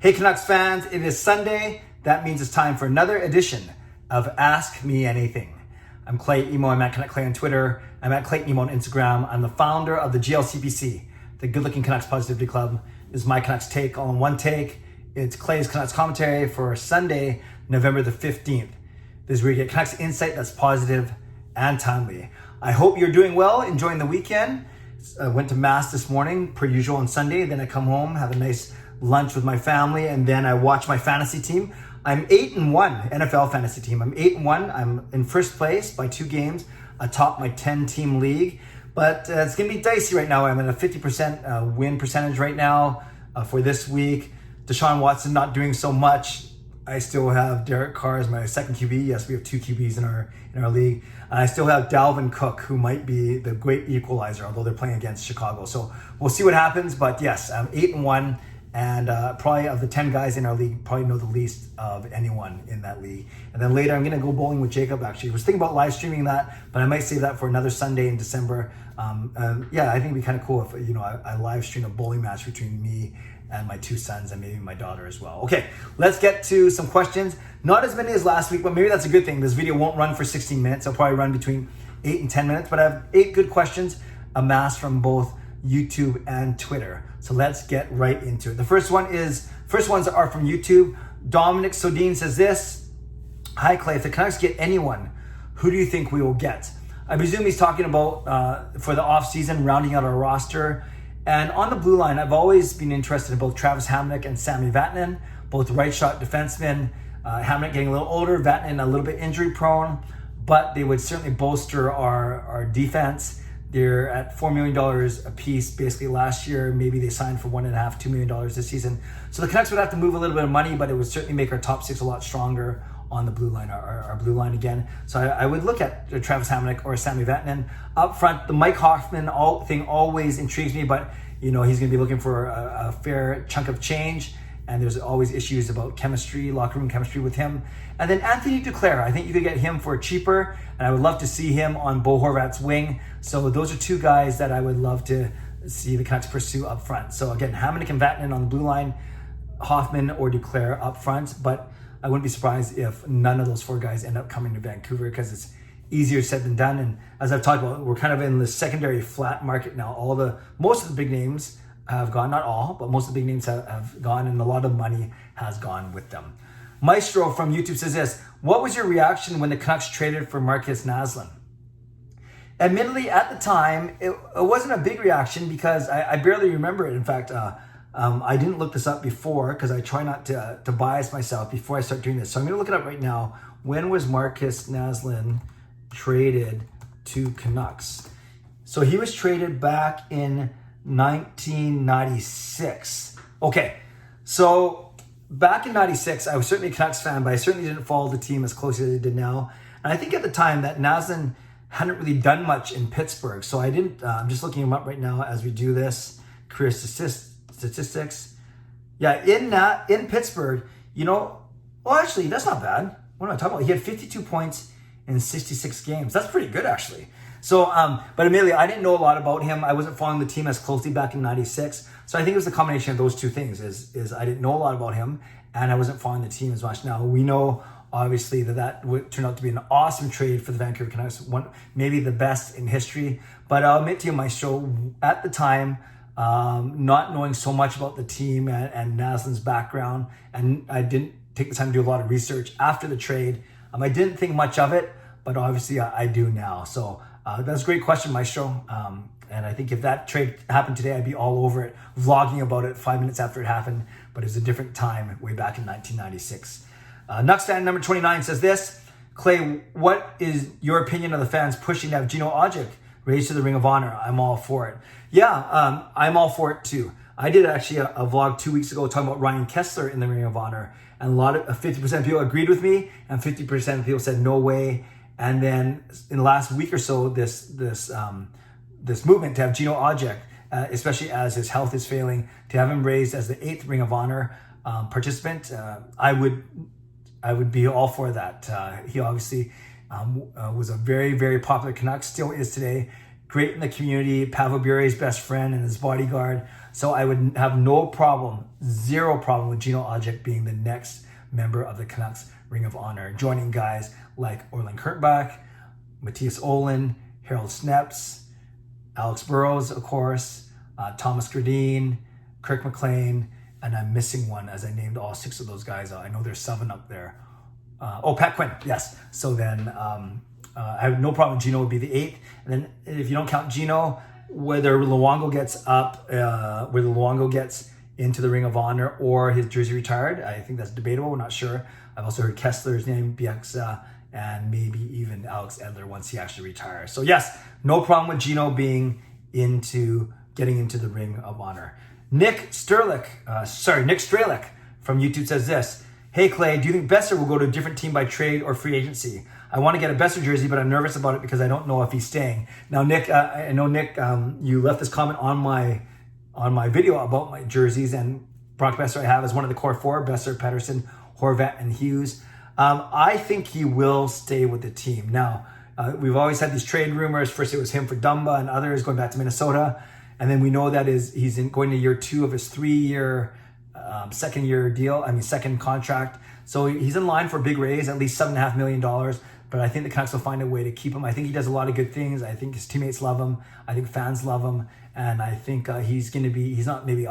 Hey Canucks fans, it is Sunday. That means it's time for another edition of Ask Me Anything. I'm Clay Emo. I'm at Canuck Clay on Twitter. I'm at Clay Emo on Instagram. I'm the founder of the GLCPC, the Good Looking Canucks Positivity Club. This is my Canucks take all in one take. It's Clay's Canucks commentary for Sunday, November the 15th. This is where you get Canucks insight that's positive and timely. I hope you're doing well, enjoying the weekend. I went to Mass this morning, per usual on Sunday. Then I come home, have a nice lunch with my family, and then I watch my fantasy team. I'm 8-1 NFL fantasy team. I'm 8-1. I'm in first place by 2 games atop my 10-team league. But it's going to be dicey right now. I'm at a 50% win percentage right now for this week. Deshaun Watson not doing so much. I still have Derek Carr as my second QB. Yes, we have 2 QBs in our league. And I still have Dalvin Cook, who might be the great equalizer, although they're playing against Chicago. So we'll see what happens. But yes, I'm 8-1. And probably of the 10 guys in our league, probably know the least of anyone in that league. And then later, I'm going to go bowling with Jacob, actually. I was thinking about live streaming that, but I might save that for another Sunday in December. Yeah, I think it'd be kind of cool if, I live stream a bowling match between me and my 2 sons and maybe my daughter as well. Okay, let's get to some questions. Not as many as last week, but maybe that's a good thing. This video won't run for 16 minutes. I'll probably run between 8 and 10 minutes, but I have 8 good questions amassed from both YouTube and Twitter. So let's get right into it. The first ones are from YouTube. Dominic Sodine says this: Hi Clay, if the Canucks get anyone, who do you think we will get? I presume he's talking about for the offseason, rounding out our roster. And on the blue line, I've always been interested in both Travis Hamonic and Sami Vatanen, both right shot defensemen. Hamonic getting a little older, Vatanen a little bit injury prone, but they would certainly bolster our defense. They're at $4 million a piece basically last year. Maybe they signed for $1.5, $2 million this season. So the Canucks would have to move a little bit of money, but it would certainly make our top 6 a lot stronger on the blue line, our blue line again. So I would look at Travis Hamonic or Sami Vatanen. Up front, the Mike Hoffman thing always intrigues me, but he's going to be looking for a fair chunk of change. And there's always issues about chemistry, locker room chemistry with him. And then Anthony Duclair, I think you could get him for cheaper, and I would love to see him on Bo Horvat's wing. So those are 2 guys that I would love to see the Canucks pursue up front. So again, Hamonic and Vatanen on the blue line, Hoffman or Duclair up front. But I wouldn't be surprised if none of those 4 guys end up coming to Vancouver, because it's easier said than done. And as I've talked about, we're kind of in the secondary flat market now. Most of the big names have gone, not all, but most of the big names have gone, and a lot of money has gone with them. Maestro from YouTube says this: what was your reaction when the Canucks traded for Marcus Naslund? Admittedly, at the time, it wasn't a big reaction because I barely remember it. In fact, I didn't look this up before because I try not to bias myself before I start doing this. So I'm going to look it up right now. When was Marcus Naslund traded to Canucks? So he was traded back in 1996. Okay, so back in 96, I was certainly a Canucks fan, but I certainly didn't follow the team as closely as I did now. And I think at the time that Naslund hadn't really done much in Pittsburgh, so I didn't. I'm just looking him up right now as we do this. Career statistics. Yeah, in Pittsburgh, actually that's not bad. What am I talking about? He had 52 points in 66 games. That's pretty good, actually. So, but admittedly, I didn't know a lot about him. I wasn't following the team as closely back in 96. So I think it was the combination of those 2 things is I didn't know a lot about him, and I wasn't following the team as much. Now, we know, obviously, that would turn out to be an awesome trade for the Vancouver Canucks, maybe the best in history. But I'll admit to you, Maestro, at the time, not knowing so much about the team and Naslund's background, and I didn't take the time to do a lot of research after the trade. I didn't think much of it, but obviously I do now. So that's a great question, Maestro. And I think if that trade happened today, I'd be all over it, vlogging about it 5 minutes after it happened. But it was a different time way back in 1996. Nucks fan number 29 says this: Clay, what is your opinion of the fans pushing to have Gino Odjick raised to the Ring of Honor? I'm all for it. Yeah, I'm all for it too. I did actually a vlog 2 weeks ago talking about Ryan Kessler in the Ring of Honor. And 50% of people agreed with me, and 50% of people said no way. And then in the last week or so, this movement to have Gino Odjick, especially as his health is failing, to have him raised as the 8th Ring of Honor participant, I would be all for that. He obviously was a very, very popular Canuck, still is today, great in the community, Pavel Bure's best friend and his bodyguard. So I would have no problem, zero problem with Gino Odjick being the next member of the Canucks Ring of Honor, joining guys like Orlin Kurtbach, Matthias Olin, Harold Sneps, Alex Burrows, of course, Thomas Gradine, Kirk McLean, and I'm missing one as I named all 6 of those guys. I know there's 7 up there. Pat Quinn, yes. So then I have no problem. Gino would be the 8th. And then if you don't count Gino, whether Luongo gets into the Ring of Honor or his jersey retired, I think that's debatable. We're not sure. I've also heard Kessler's name, Bieksa, and maybe even Alex Edler once he actually retires. So yes, no problem with Gino being getting into the Ring of Honor. Nick Strelick from YouTube says this: Hey Clay, do you think Boeser will go to a different team by trade or free agency? I want to get a Boeser jersey, but I'm nervous about it because I don't know if he's staying. Now, Nick, I know Nick, you left this comment on my video about my jerseys, and Brock Boeser I have as one of the core 4: Boeser, Pettersson, Horvat, and Hughes. I think he will stay with the team. Now, we've always had these trade rumors. First, it was him for Dumba and others going back to Minnesota, and then we know that he's going to year 2 of his 3-year second contract. So he's in line for a big raise, at least $7.5 million. But I think the Canucks will find a way to keep him. I think he does a lot of good things. I think his teammates love him. I think fans love him. And I think he's not maybe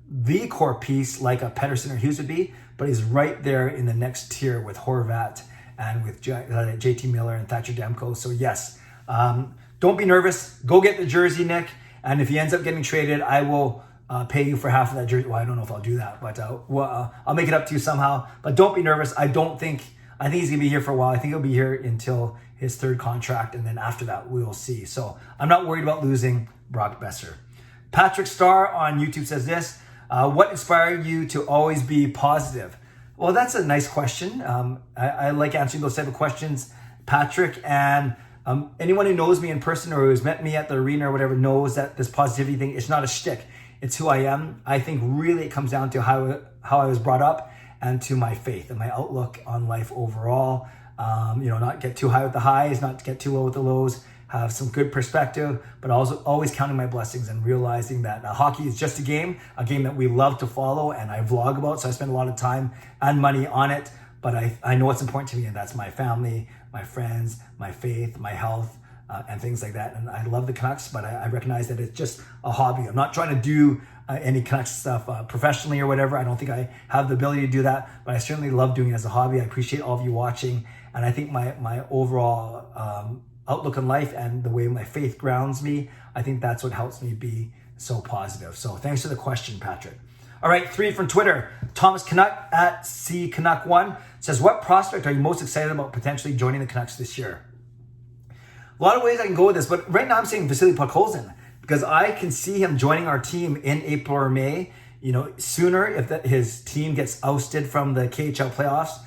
the core piece like a Pettersson or Hughes would be, but he's right there in the next tier with Horvat and with JT Miller and Thatcher Demko. So yes, don't be nervous. Go get the jersey, Nick. And if he ends up getting traded, I will pay you for half of that jersey. Well, I don't know if I'll do that, but I'll make it up to you somehow. But don't be nervous. I think he's going to be here for a while. I think he'll be here until his 3rd contract, and then after that, we will see. So I'm not worried about losing Brock Boeser. Patrick Starr on YouTube says this: what inspired you to always be positive? Well, that's a nice question. I like answering those type of questions, Patrick. And anyone who knows me in person or who's met me at the arena or whatever knows that this positivity thing, it's not a shtick. It's who I am. I think really it comes down to how I was brought up and to my faith and my outlook on life overall. Not get too high with the highs, not get too low with the lows, have some good perspective, but also always counting my blessings and realizing that hockey is just a game that we love to follow and I vlog about. So I spend a lot of time and money on it, but I know what's important to me, and that's my family, my friends, my faith, my health, and things like that. And I love the Canucks, but I recognize that it's just a hobby. I'm not trying to do any Canucks stuff professionally or whatever. I don't think I have the ability to do that, but I certainly love doing it as a hobby. I appreciate all of you watching. And I think my overall outlook in life and the way my faith grounds me, I think that's what helps me be so positive. So thanks for the question, Patrick. All right, 3 from Twitter. Thomas Canuck at CCanuck1 says, what prospect are you most excited about potentially joining the Canucks this year? A lot of ways I can go with this, but right now I'm saying Vasily Podkolzin, because I can see him joining our team in April or May, sooner if his team gets ousted from the KHL playoffs,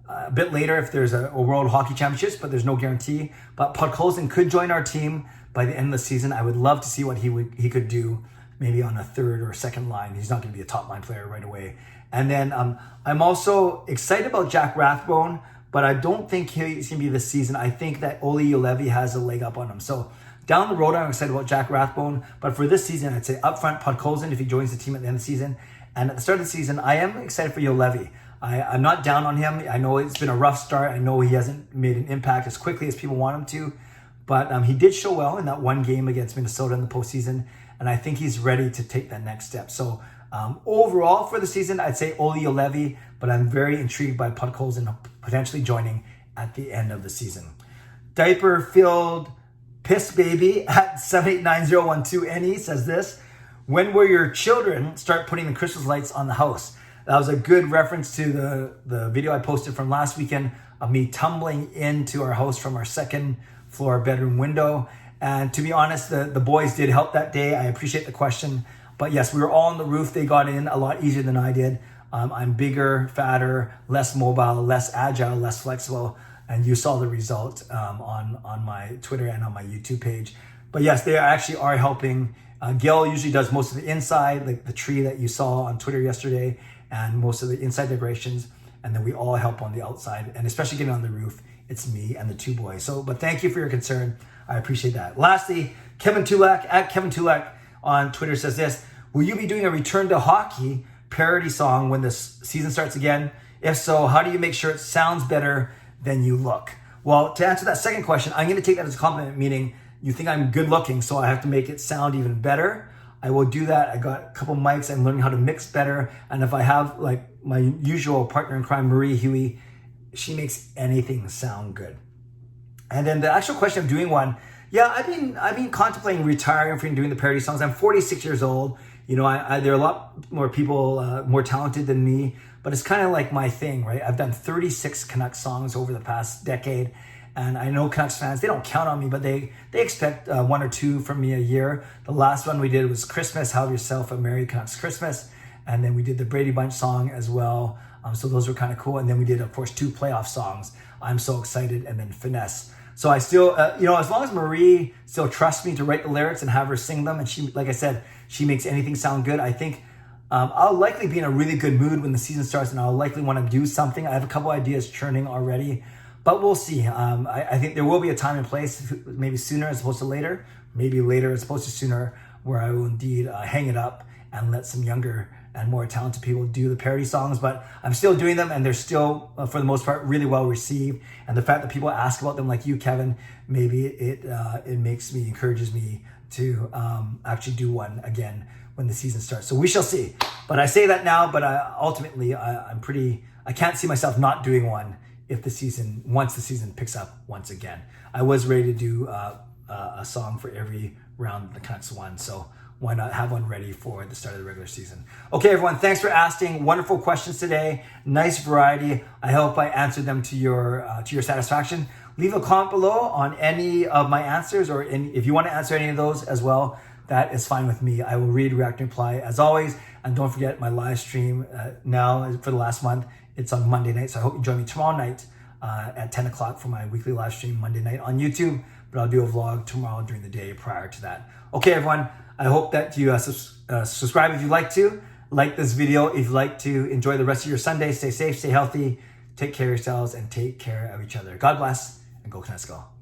a bit later if there's a World Hockey Championships, but there's no guarantee. But Podkolzin could join our team by the end of the season. I would love to see what he could do, maybe on a 3rd or 2nd line. He's not going to be a top line player right away. And then I'm also excited about Jack Rathbone, but I don't think he's going to be this season. I think that Olli Juolevi has a leg up on him. So down the road, I'm excited about Jack Rathbone. But for this season, I'd say up front, Podkolzin, if he joins the team at the end of the season. And at the start of the season, I am excited for Juolevi. I'm not down on him. I know it's been a rough start. I know he hasn't made an impact as quickly as people want him to. But he did show well in that one game against Minnesota in the postseason. And I think he's ready to take that next step. So overall for the season, I'd say Olli Juolevi, but I'm very intrigued by Podkolzin potentially joining at the end of the season. Diaper-filled piss baby at 789012NE says this: when will your children start putting the Christmas lights on the house? That was a good reference to the video I posted from last weekend of me tumbling into our house from our 2nd floor bedroom window. And to be honest, the boys did help that day. I appreciate the question. But yes, we were all on the roof. They got in a lot easier than I did. I'm bigger, fatter, less mobile, less agile, less flexible. And you saw the result on my Twitter and on my YouTube page. But yes, they actually are helping. Gil usually does most of the inside, like the tree that you saw on Twitter yesterday, and most of the inside decorations. And then we all help on the outside, and especially getting on the roof, it's me and the 2 boys. But thank you for your concern. I appreciate that. Lastly, Kevin Tulak, at Kevin Tulak on Twitter says this: will you be doing a return to hockey parody song when the season starts again? If so, how do you make sure it sounds better than you look? Well, to answer that second question, I'm going to take that as a compliment, meaning you think I'm good looking, so I have to make it sound even better. I will do that. I got a couple mics. I'm learning how to mix better. And if I have like my usual partner in crime, Marie Huey, she makes anything sound good. And then the actual question of doing one, yeah, I've been contemplating retiring from doing the parody songs. I'm 46 years old. You know, there are a lot more people more talented than me, but it's kind of like my thing, right? I've done 36 Canuck songs over the past decade. And I know Canucks fans, they don't count on me, but they expect one or two from me a year. The last one we did was Christmas, Have Yourself a Merry Canucks Christmas. And then we did the Brady Bunch song as well. So those were kind of cool. And then we did, of course, 2 playoff songs, I'm So Excited and then Finesse. So I still, as long as Marie still trusts me to write the lyrics and have her sing them, and she, like I said, she makes anything sound good, I think I'll likely be in a really good mood when the season starts, and I'll likely want to do something. I have a couple ideas churning already. But we'll see. I think there will be a time and place, maybe sooner as opposed to later, maybe later as opposed to sooner, where I will indeed hang it up and let some younger and more talented people do the parody songs. But I'm still doing them, and they're still, for the most part, really well received. And the fact that people ask about them, like you, Kevin, maybe it encourages me to actually do one again when the season starts. So we shall see. But I say that now, but ultimately, I can't see myself not doing one once the season picks up once again. I was ready to do a song for every round the Canucks won, so why not have one ready for the start of the regular season? Okay, everyone, thanks for asking. Wonderful questions today. Nice variety. I hope I answered them to your satisfaction. Leave a comment below on any of my answers, or if you want to answer any of those as well, that is fine with me. I will read, react, and reply as always. And don't forget my live stream now for the last month. It's on Monday night, so I hope you join me tomorrow night at 10 o'clock for my weekly live stream Monday night on YouTube, but I'll do a vlog tomorrow during the day prior to that. Okay, everyone, I hope that you subscribe if you'd like to, like this video if you'd like to, enjoy the rest of your Sunday, stay safe, stay healthy, take care of yourselves, and take care of each other. God bless, and go Canucks go.